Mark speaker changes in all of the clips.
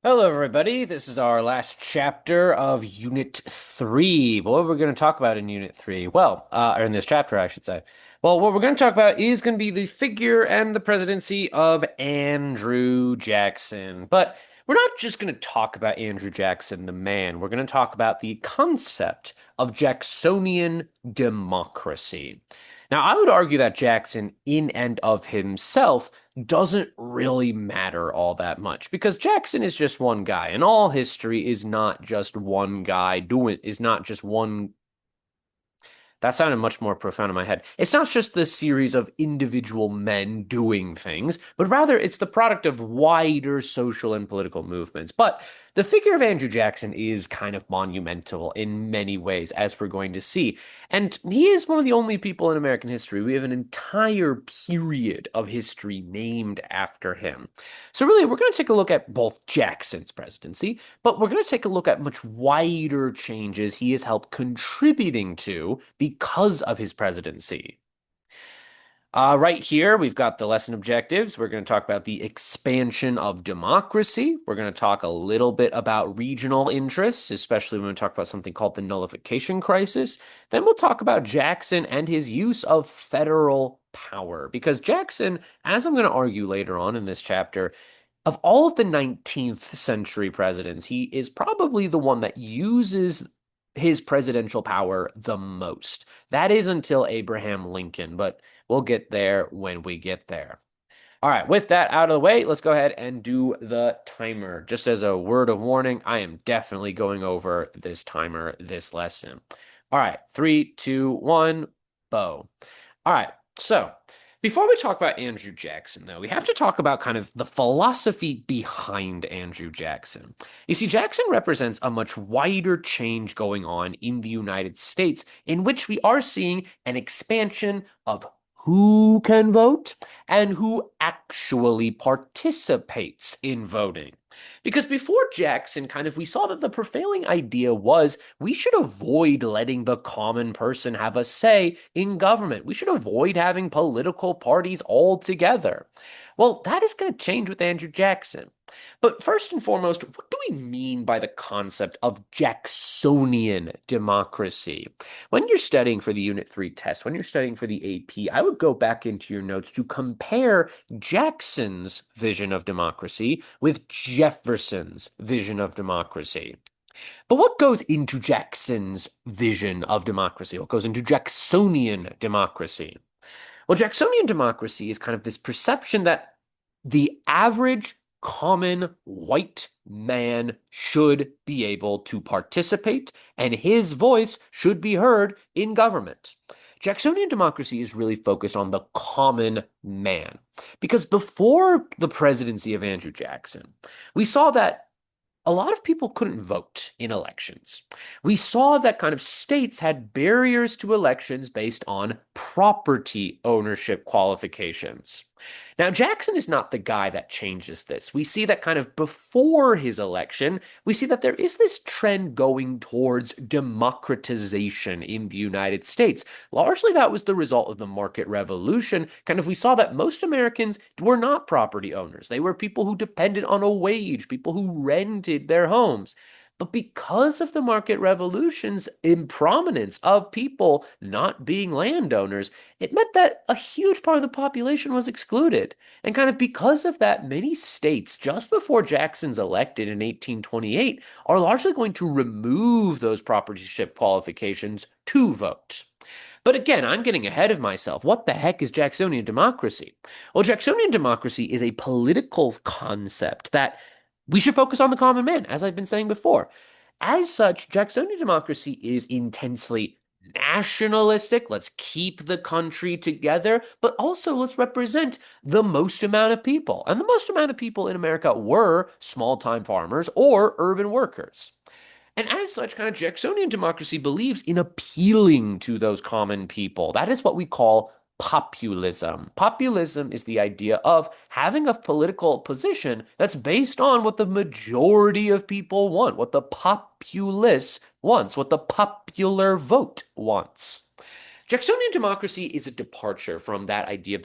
Speaker 1: Hello, everybody. This is our last chapter of Unit 3. What we're going to talk about in Unit 3? Or in this chapter, I should say. Well, what we're going to talk about is going to be the figure and the presidency of Andrew Jackson. But we're not just going to talk about Andrew Jackson, the man. We're going to talk about the concept of Jacksonian democracy. Now, I would argue that Jackson, in and of himself, doesn't really matter all that much because Jackson is just one guy, and all history is not just one guy doing, is not just one. That sounded much more profound in my head. It's not just the series of individual men doing things, but rather it's the product of wider social and political movements. But the figure of Andrew Jackson is kind of monumental in many ways, as we're going to see. And he is one of the only people in American history. We have an entire period of history named after him. So, really, we're going to take a look at both Jackson's presidency, but we're going to take a look at much wider changes he has helped contributing to because of his presidency. Right here, we've got the lesson objectives. We're going to talk about the expansion of democracy. We're going to talk a little bit about regional interests, especially when we talk about something called the nullification crisis. Then we'll talk about Jackson and his use of federal power. Because Jackson, as I'm going to argue later on in this chapter, of all of the 19th century presidents, he is probably the one that uses his presidential power the most. That is until Abraham Lincoln, but we'll get there when we get there. All right, with that out of the way, let's go ahead and do the timer. Just as a word of warning, I am definitely going over this timer this lesson. All right, 3, 2, 1, bow. All right, so before we talk about Andrew Jackson, though, we have to talk about kind of the philosophy behind Andrew Jackson. You see, Jackson represents a much wider change going on in the United States, in which we are seeing an expansion of who can vote and who actually participates in voting. Because before Jackson, we saw that the prevailing idea was we should avoid letting the common person have a say in government. We should avoid having political parties altogether. Well, that is going to change with Andrew Jackson. But first and foremost, what do we mean by the concept of Jacksonian democracy? When you're studying for the Unit 3 test, when you're studying for the AP, I would go back into your notes to compare Jackson's vision of democracy with Jefferson's vision of democracy. But what goes into Jackson's vision of democracy? What goes into Jacksonian democracy? Well, Jacksonian democracy is kind of this perception that the average common white man should be able to participate and his voice should be heard in government. Jacksonian democracy is really focused on the common man. Because before the presidency of Andrew Jackson, we saw that a lot of people couldn't vote in elections. We saw that kind of states had barriers to elections based on property ownership qualifications. Now, Jackson is not the guy that changes this. We see that kind of before his election, we see that there is this trend going towards democratization in the United States. Largely, that was the result of the market revolution. We saw that most Americans were not property owners. They were people who depended on a wage, people who rented their homes. But because of the market revolution's improminence of people not being landowners, it meant that a huge part of the population was excluded. And because of that, many states, just before Jackson's elected in 1828, are largely going to remove those propertyship qualifications to vote. But again, I'm getting ahead of myself. What the heck is Jacksonian democracy? Well, Jacksonian democracy is a political concept that we should focus on the common man, as I've been saying before. As such, Jacksonian democracy is intensely nationalistic. Let's keep the country together, but also let's represent the most amount of people. And the most amount of people in America were small-time farmers or urban workers. And as such, Jacksonian democracy believes in appealing to those common people. That is what we call populism. Populism is the idea of having a political position that's based on what the majority of people want, what the populace wants, what the popular vote wants. Jacksonian democracy is a departure from that idea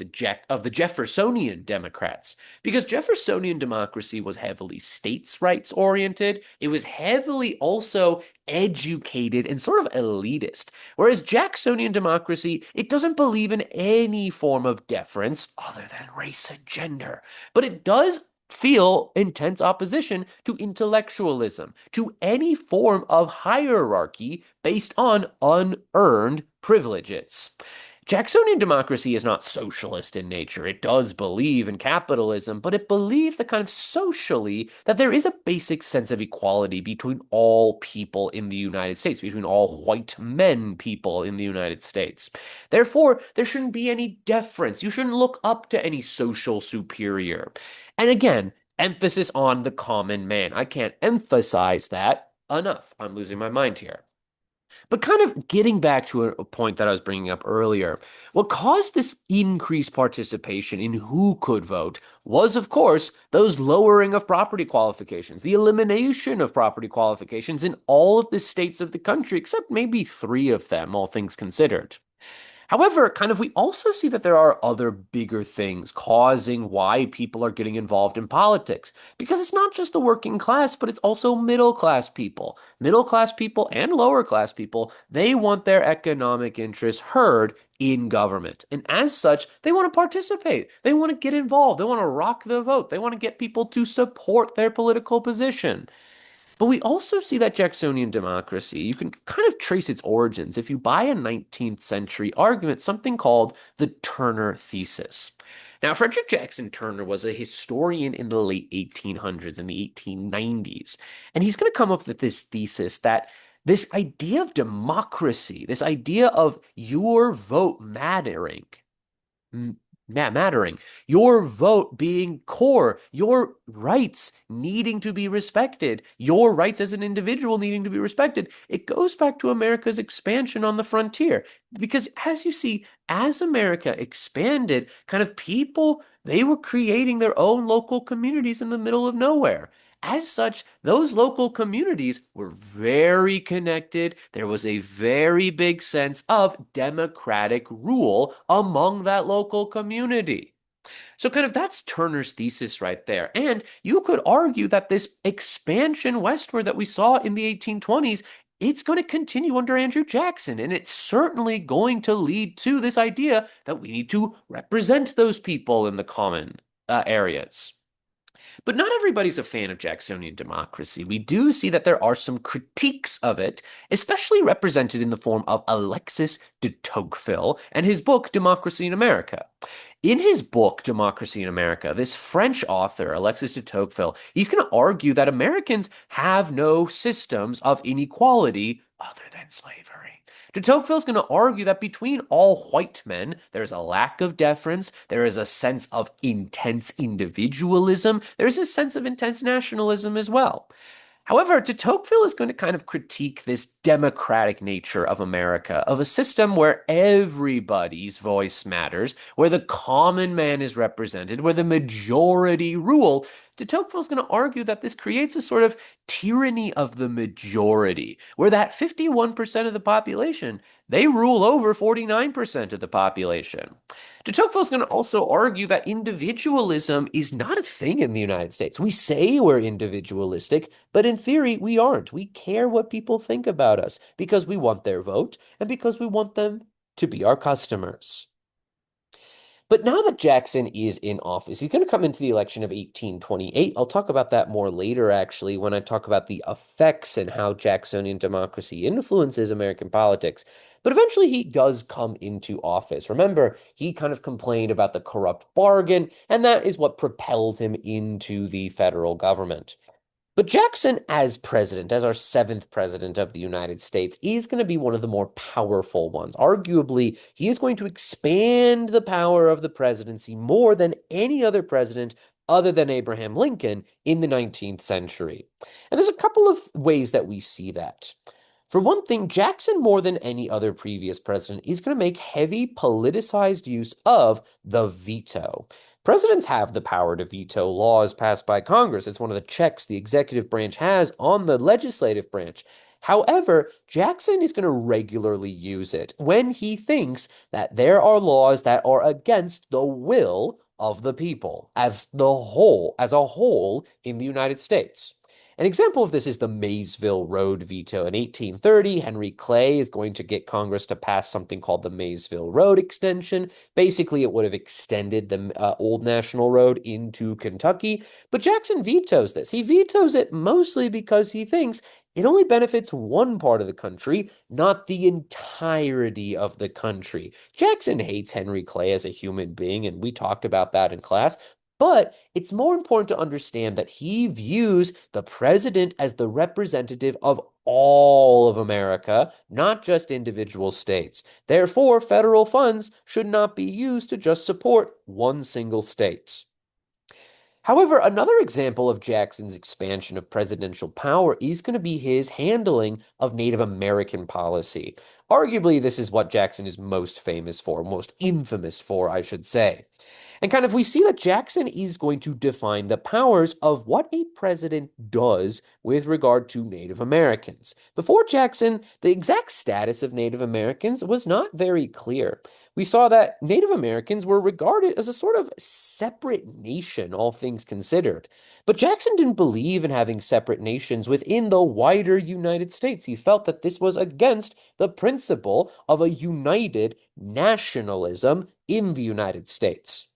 Speaker 1: of the Jeffersonian Democrats, because Jeffersonian democracy was heavily states' rights oriented. It was heavily also educated and sort of elitist. Whereas Jacksonian democracy, it doesn't believe in any form of deference other than race and gender, but it does feel intense opposition to intellectualism, to any form of hierarchy based on unearned privileges. Jacksonian democracy is not socialist in nature. It does believe in capitalism, but it believes that kind of socially that there is a basic sense of equality between all people in the United States, between all white men people in the United States. Therefore, there shouldn't be any deference. You shouldn't look up to any social superior. And again, emphasis on the common man. I can't emphasize that enough. I'm losing my mind here. But kind of getting back to a point that I was bringing up earlier, what caused this increased participation in who could vote was, of course, those lowering of property qualifications, the elimination of property qualifications in all of the states of the country, except maybe three of them, all things considered. However, kind of we also see that there are other bigger things causing why people are getting involved in politics. Because it's not just the working class, but it's also middle class people. Middle class people and lower class people, they want their economic interests heard in government. And as such, they want to participate. They want to get involved. They want to rock the vote. They want to get people to support their political position. But we also see that Jacksonian democracy, you can kind of trace its origins if you buy a 19th century argument, something called the Turner thesis. Now, Frederick Jackson Turner was a historian in the late 1800s and the 1890s, and he's going to come up with this thesis that this idea of democracy, this idea of your vote mattering, your vote being core, your rights needing to be respected, your rights as an individual needing to be respected. It goes back to America's expansion on the frontier. Because as you see, as America expanded, kind of people, they were creating their own local communities in the middle of nowhere. As such, those local communities were very connected. There was a very big sense of democratic rule among that local community. So, kind of that's Turner's thesis right there. And you could argue that this expansion westward that we saw in the 1820s, it's going to continue under Andrew Jackson. And it's certainly going to lead to this idea that we need to represent those people in the common areas. But not everybody's a fan of Jacksonian democracy. We do see that there are some critiques of it, especially represented in the form of Alexis de Tocqueville and his book, Democracy in America. In his book, Democracy in America, this French author, Alexis de Tocqueville, he's going to argue that Americans have no systems of inequality other than slavery. De Tocqueville's going to argue that between all white men, there's a lack of deference, there is a sense of intense individualism, there's a sense of intense nationalism as well. However, de Tocqueville is going to kind of critique this democratic nature of America, of a system where everybody's voice matters, where the common man is represented, where the majority rule. De Tocqueville is going to argue that this creates a sort of tyranny of the majority, where that 51% of the population, they rule over 49% of the population. De Tocqueville is going to also argue that individualism is not a thing in the United States. We say we're individualistic, but in theory, we aren't. We care what people think about us because we want their vote and because we want them to be our customers. But now that Jackson is in office, he's going to come into the election of 1828. I'll talk about that more later, actually, when I talk about the effects and how Jacksonian democracy influences American politics. But eventually he does come into office. Remember, he kind of complained about the corrupt bargain, and that is what propelled him into the federal government. But Jackson, as president, as our seventh president of the United States, is going to be one of the more powerful ones. Arguably, he is going to expand the power of the presidency more than any other president other than Abraham Lincoln in the 19th century. And there's a couple of ways that we see that. For one thing, Jackson, more than any other previous president, is going to make heavy politicized use of the veto. Presidents have the power to veto laws passed by Congress. It's one of the checks the executive branch has on the legislative branch. However, Jackson is going to regularly use it when he thinks that there are laws that are against the will of the people as a whole in the United States. An example of this is the Maysville Road veto. In 1830, Henry Clay is going to get Congress to pass something called the Maysville Road extension. Basically, it would have extended the old National Road into Kentucky, but Jackson vetoes this. He vetoes it mostly because he thinks it only benefits one part of the country, not the entirety of the country. Jackson hates Henry Clay as a human being, and we talked about that in class. But it's more important to understand that he views the president as the representative of all of America, not just individual states. Therefore, federal funds should not be used to just support one single state. However, another example of Jackson's expansion of presidential power is going to be his handling of Native American policy. Arguably, this is what Jackson is most famous for, most infamous for, I should say. And kind of we see that Jackson is going to define the powers of what a president does with regard to Native Americans. Before Jackson, the exact status of Native Americans was not very clear. We saw that Native Americans were regarded as a sort of separate nation, all things considered. But Jackson didn't believe in having separate nations within the wider United States. He felt that this was against the principle of a united nationalism in the United States.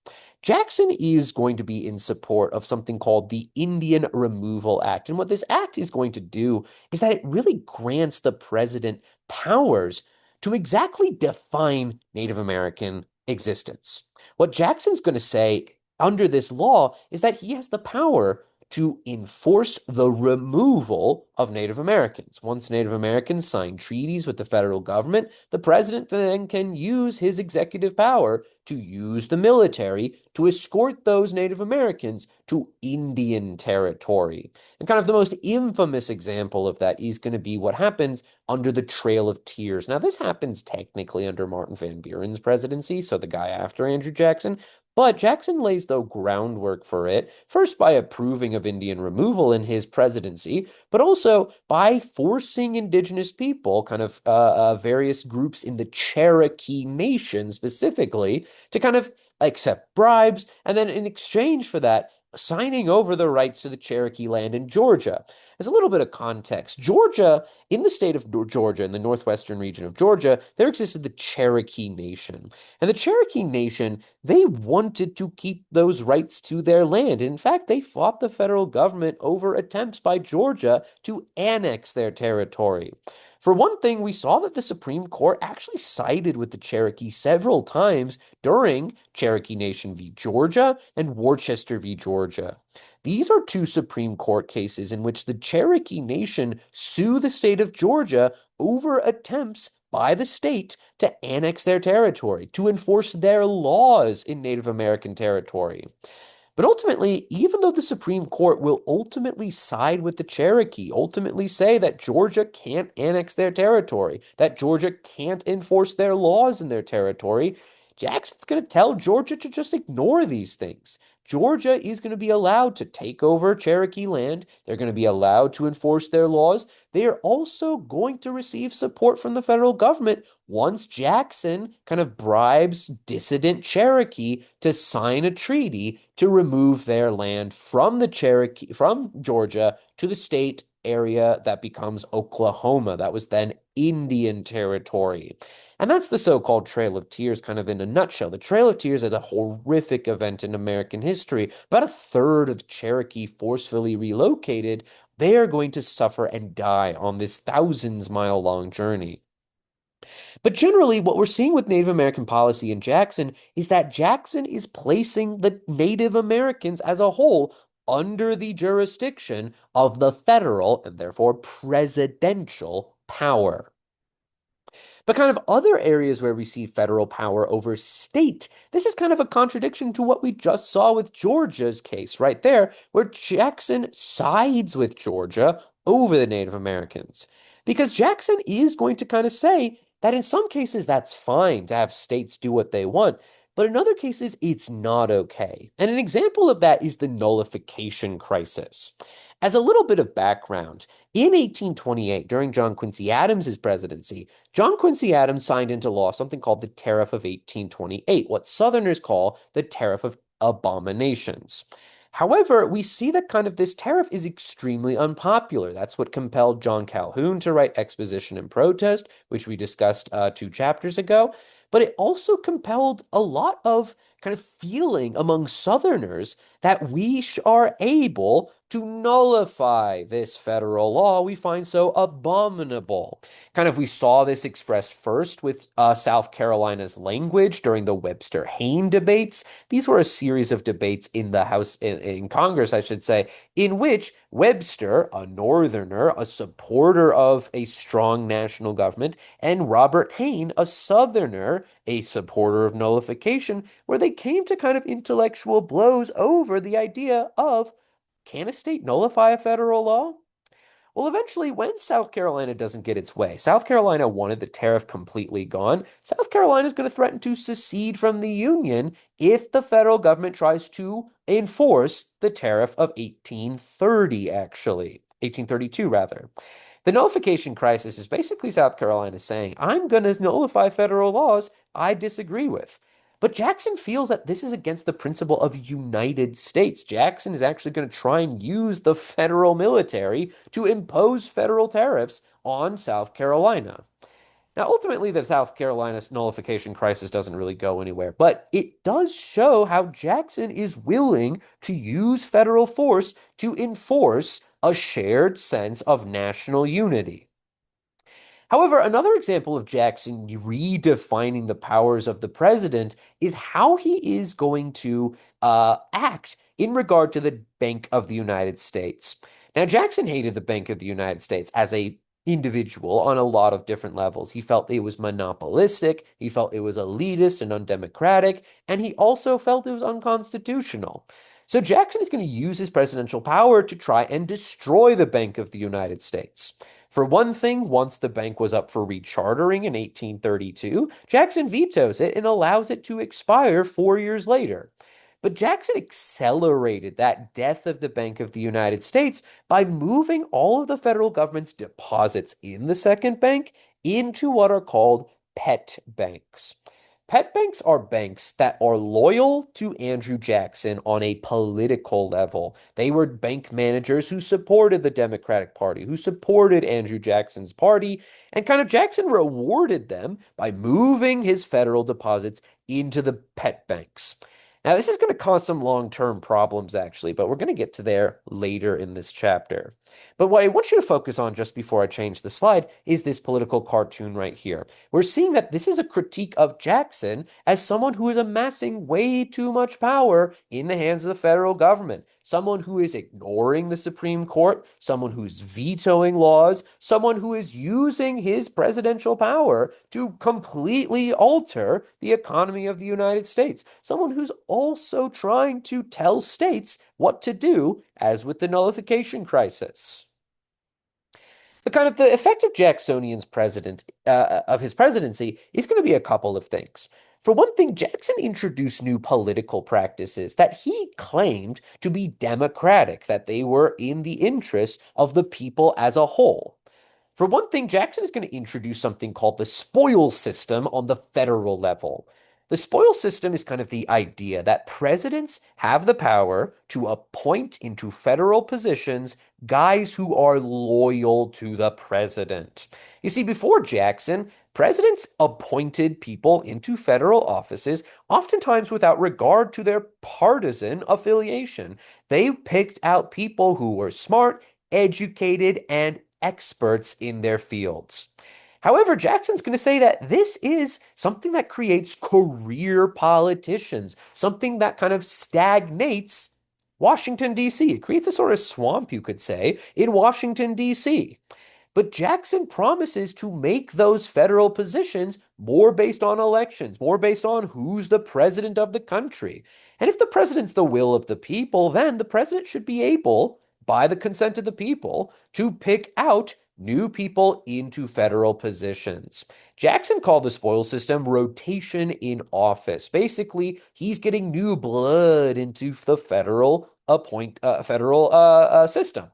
Speaker 1: Jackson is going to be in support of something called the Indian Removal Act. And what this act is going to do is that it really grants the president powers to exactly define Native American existence. What Jackson's going to say under this law is that he has the power to enforce the removal of Native Americans. Once Native Americans sign treaties with the federal government, the president then can use his executive power to use the military to escort those Native Americans to Indian territory. And kind of the most infamous example of that is going to be what happens under the Trail of Tears. Now, this happens technically under Martin Van Buren's presidency, so the guy after Andrew Jackson, but Jackson lays the groundwork for it, first by approving of Indian removal in his presidency, but also by forcing indigenous people, kind of various groups in the Cherokee Nation specifically, to kind of accept bribes, and then in exchange for that, signing over the rights to the Cherokee land in Georgia. As a little bit of context, Georgia, in the state of Georgia, in the northwestern region of Georgia, there existed the Cherokee Nation. And the Cherokee Nation, they wanted to keep those rights to their land. In fact, they fought the federal government over attempts by Georgia to annex their territory. For one thing, we saw that the Supreme Court actually sided with the Cherokee several times during Cherokee Nation v. Georgia and Worcester v. Georgia. These are two Supreme Court cases in which the Cherokee Nation sue the state of Georgia over attempts by the state to annex their territory, to enforce their laws in Native American territory. But ultimately, even though the Supreme Court will ultimately side with the Cherokee, ultimately say that Georgia can't annex their territory, that Georgia can't enforce their laws in their territory, Jackson's going to tell Georgia to just ignore these things. Georgia is going to be allowed to take over Cherokee land. They're going to be allowed to enforce their laws. They are also going to receive support from the federal government once Jackson kind of bribes dissident Cherokee to sign a treaty to remove their land from Georgia to the state area that becomes Oklahoma. That was then Indian territory. And that's the so-called Trail of Tears kind of in a nutshell. The Trail of Tears is a horrific event in American history. About a third of Cherokee forcefully relocated. They are going to suffer and die on this thousands-mile-long journey. But generally, what we're seeing with Native American policy in Jackson is that Jackson is placing the Native Americans as a whole under the jurisdiction of the federal and therefore presidential power. But kind of other areas where we see federal power over state, this is kind of a contradiction to what we just saw with Georgia's case right there, where Jackson sides with Georgia over the Native Americans. Because Jackson is going to kind of say that in some cases that's fine to have states do what they want. But in other cases, it's not okay. And an example of that is the nullification crisis. As a little bit of background, in 1828, during John Quincy Adams's presidency, John Quincy Adams signed into law something called the Tariff of 1828, what Southerners call the Tariff of Abominations. However, we see that kind of this tariff is extremely unpopular. That's what compelled John Calhoun to write Exposition and Protest, which we discussed 2 chapters ago. But it also compelled a lot of kind of feeling among Southerners that we are able to nullify this federal law we find so abominable. Kind of, we saw this expressed first with South Carolina's language during the Webster-Hayne debates. These were a series of debates in the House, in Congress, I should say, in which Webster, a Northerner, a supporter of a strong national government, and Robert Hayne, a Southerner, a supporter of nullification, where they came to kind of intellectual blows over the idea of, can a state nullify a federal law? Well, eventually, when South Carolina doesn't get its way, South Carolina wanted the tariff completely gone. South Carolina is going to threaten to secede from the Union if the federal government tries to enforce the tariff of 1830, actually. 1832, rather. The nullification crisis is basically South Carolina saying, I'm going to nullify federal laws I disagree with. But Jackson feels that this is against the principle of United States. Jackson is actually going to try and use the federal military to impose federal tariffs on South Carolina. Now, ultimately, the South Carolina nullification crisis doesn't really go anywhere, but it does show how Jackson is willing to use federal force to enforce a shared sense of national unity. However, another example of Jackson redefining the powers of the president is how he is going to act in regard to the Bank of the United States. Now, Jackson hated the Bank of the United States as a individual on a lot of different levels. He felt it was monopolistic, he felt it was elitist and undemocratic, and he also felt it was unconstitutional. So Jackson is going to use his presidential power to try and destroy the Bank of the United States. For one thing, once the bank was up for rechartering in 1832, Jackson vetoes it and allows it to expire 4 years later. But Jackson accelerated that death of the Bank of the United States by moving all of the federal government's deposits in the second bank into what are called pet banks. Pet banks are banks that are loyal to Andrew Jackson on a political level. They were bank managers who supported the Democratic Party, who supported Andrew Jackson's party, and kind of Jackson rewarded them by moving his federal deposits into the pet banks. Now, this is going to cause some long-term problems, actually, but we're going to get to there later in this chapter. But what I want you to focus on just before I change the slide is this political cartoon right here. We're seeing that this is a critique of Jackson as someone who is amassing way too much power in the hands of the federal government, someone who is ignoring the Supreme Court, someone who's vetoing laws, someone who is using his presidential power to completely alter the economy of the United States, someone who's also trying to tell states what to do, as with the nullification crisis. The effect of Jacksonian's of his presidency is going to be a couple of things. For one thing, Jackson introduced new political practices that he claimed to be democratic, that they were in the interests of the people as a whole. For one thing, Jackson is going to introduce something called the spoil system on the federal level. The spoil system is kind of the idea that presidents have the power to appoint into federal positions guys who are loyal to the president. You see, before Jackson, presidents appointed people into federal offices, oftentimes without regard to their partisan affiliation. They picked out people who were smart, educated, and experts in their fields. However, Jackson's going to say that this is something that creates career politicians, something that kind of stagnates Washington, D.C. It creates a sort of swamp, you could say, in Washington, D.C. But Jackson promises to make those federal positions more based on elections, more based on who's the president of the country. And if the president's the will of the people, then the president should be able, by the consent of the people, to pick out new people into federal positions. Jackson called the spoils system rotation in office. Basically, he's getting new blood into the federal system.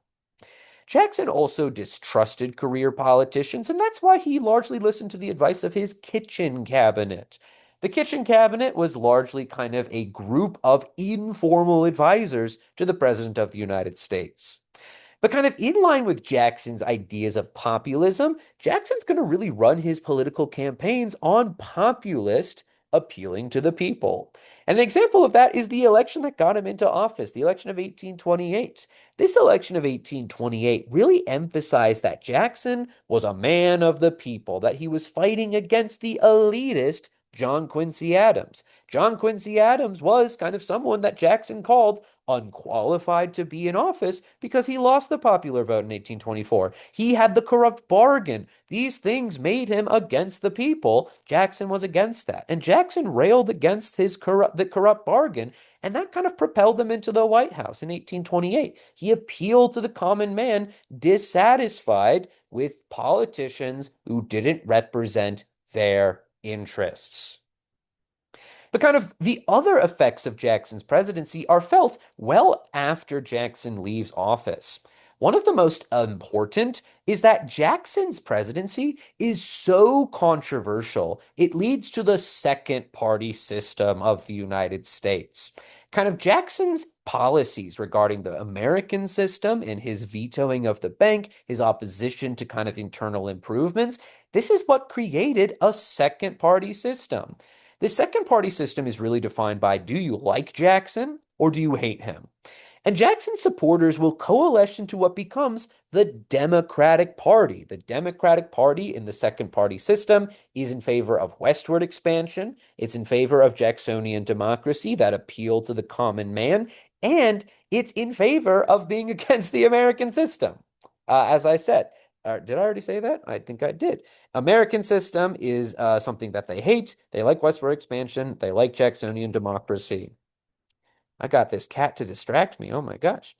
Speaker 1: Jackson also distrusted career politicians, and that's why he largely listened to the advice of his kitchen cabinet. The kitchen cabinet was largely kind of a group of informal advisors to the President of the United States. But kind of in line with Jackson's ideas of populism, Jackson's going to really run his political campaigns on populist appealing to the people. And an example of that is the election that got him into office, the election of 1828. This election of 1828 really emphasized that Jackson was a man of the people, that he was fighting against the elitist John Quincy Adams. John Quincy Adams was kind of someone that Jackson called unqualified to be in office because he lost the popular vote in 1824. He had the corrupt bargain. These things made him against the people. Jackson was against that. And Jackson railed against the corrupt bargain, and that kind of propelled him into the White House in 1828. He appealed to the common man dissatisfied with politicians who didn't represent their interests. But kind of the other effects of Jackson's presidency are felt well after Jackson leaves office. One of the most important is that Jackson's presidency is so controversial, it leads to the second party system of the United States. Kind of Jackson's policies regarding the American system and his vetoing of the bank, his opposition to kind of internal improvements, this is what created a second party system. The second party system is really defined by, do you like Jackson or do you hate him? And Jackson's supporters will coalesce into what becomes the Democratic Party. The Democratic Party in the second party system is in favor of westward expansion. It's in favor of Jacksonian democracy, that appeal to the common man, and it's in favor of being against the American system. As I said, did I already say that? I think I did. American system is something that they hate. They like westward expansion. They like Jacksonian democracy. I got this cat to distract me. Oh my gosh.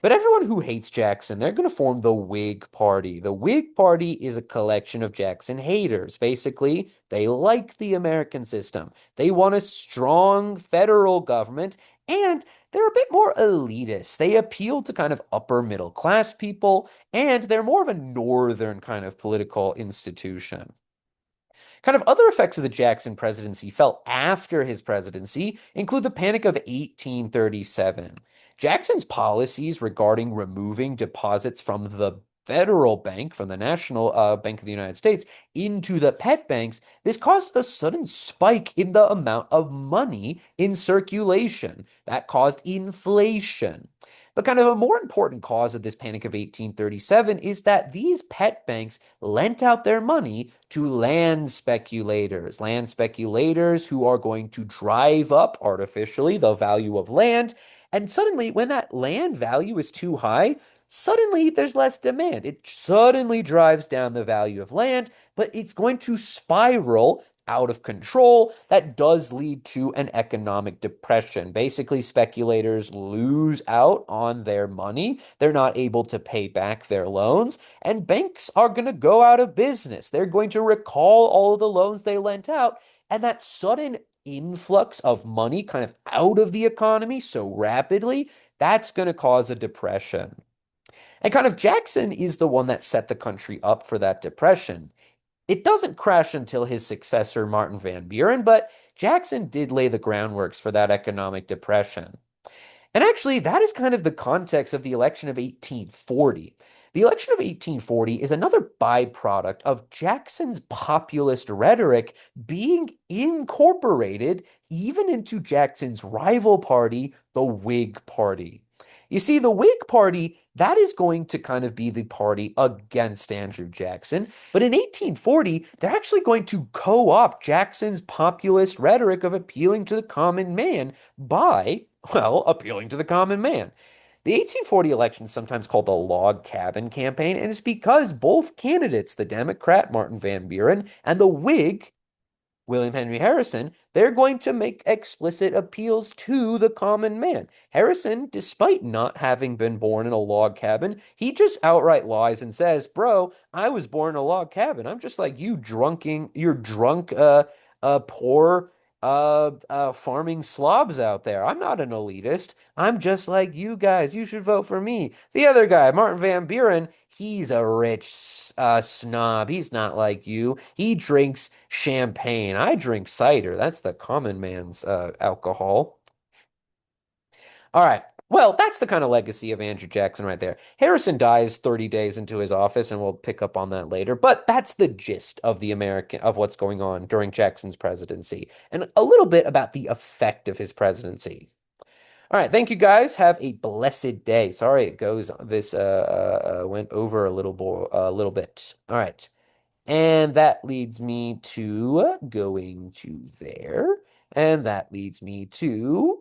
Speaker 1: But everyone who hates Jackson, they're going to form the Whig Party. The Whig Party is a collection of Jackson haters. Basically, they like the American system. They want a strong federal government, and they're a bit more elitist. They appeal to kind of upper middle class people, and they're more of a northern kind of political institution. Kind of other effects of the Jackson presidency felt after his presidency include the Panic of 1837. Jackson's policies regarding removing deposits from the federal bank, from the National Bank of the United States, into the pet banks, this caused a sudden spike in the amount of money in circulation. That caused inflation. But kind of a more important cause of this Panic of 1837 is that these pet banks lent out their money to land speculators who are going to drive up artificially the value of land. And suddenly, when that land value is too high, suddenly there's less demand. It suddenly drives down the value of land, but it's going to spiral out of control. That does lead to an economic depression. Basically, speculators lose out on their money. They're not able to pay back their loans, and banks are going to go out of business. They're going to recall all of the loans they lent out, and that sudden influx of money kind of out of the economy so rapidly, that's going to cause a depression. And kind of Jackson is the one that set the country up for that depression. It doesn't crash until his successor, Martin Van Buren, but Jackson did lay the groundworks for that economic depression. And actually, that is kind of the context of the election of 1840. The election of 1840 is another byproduct of Jackson's populist rhetoric being incorporated even into Jackson's rival party, the Whig Party. You see, the Whig Party, that is going to kind of be the party against Andrew Jackson. But in 1840, they're actually going to co-opt Jackson's populist rhetoric of appealing to the common man by, well, appealing to the common man. The 1840 election is sometimes called the Log Cabin Campaign, and it's because both candidates, the Democrat Martin Van Buren and the Whig William Henry Harrison, they're going to make explicit appeals to the common man. Harrison, despite not having been born in a log cabin, he just outright lies and says, "Bro, I was born in a log cabin. I'm just like you you're drunk, poor, farming slobs out there. I'm not an elitist. I'm just like you guys. You should vote for me." The other guy, Martin Van Buren, he's a rich snob. He's not like you. He drinks champagne. I drink cider. That's the common man's alcohol. All right. Well, that's the kind of legacy of Andrew Jackson right there. Harrison dies 30 days into his office, and we'll pick up on that later. But that's the gist of the American of what's going on during Jackson's presidency, and a little bit about the effect of his presidency. All right, thank you guys. Have a blessed day. Sorry it goes this went over a little bit. All right. And that leads me to going to there. And that leads me to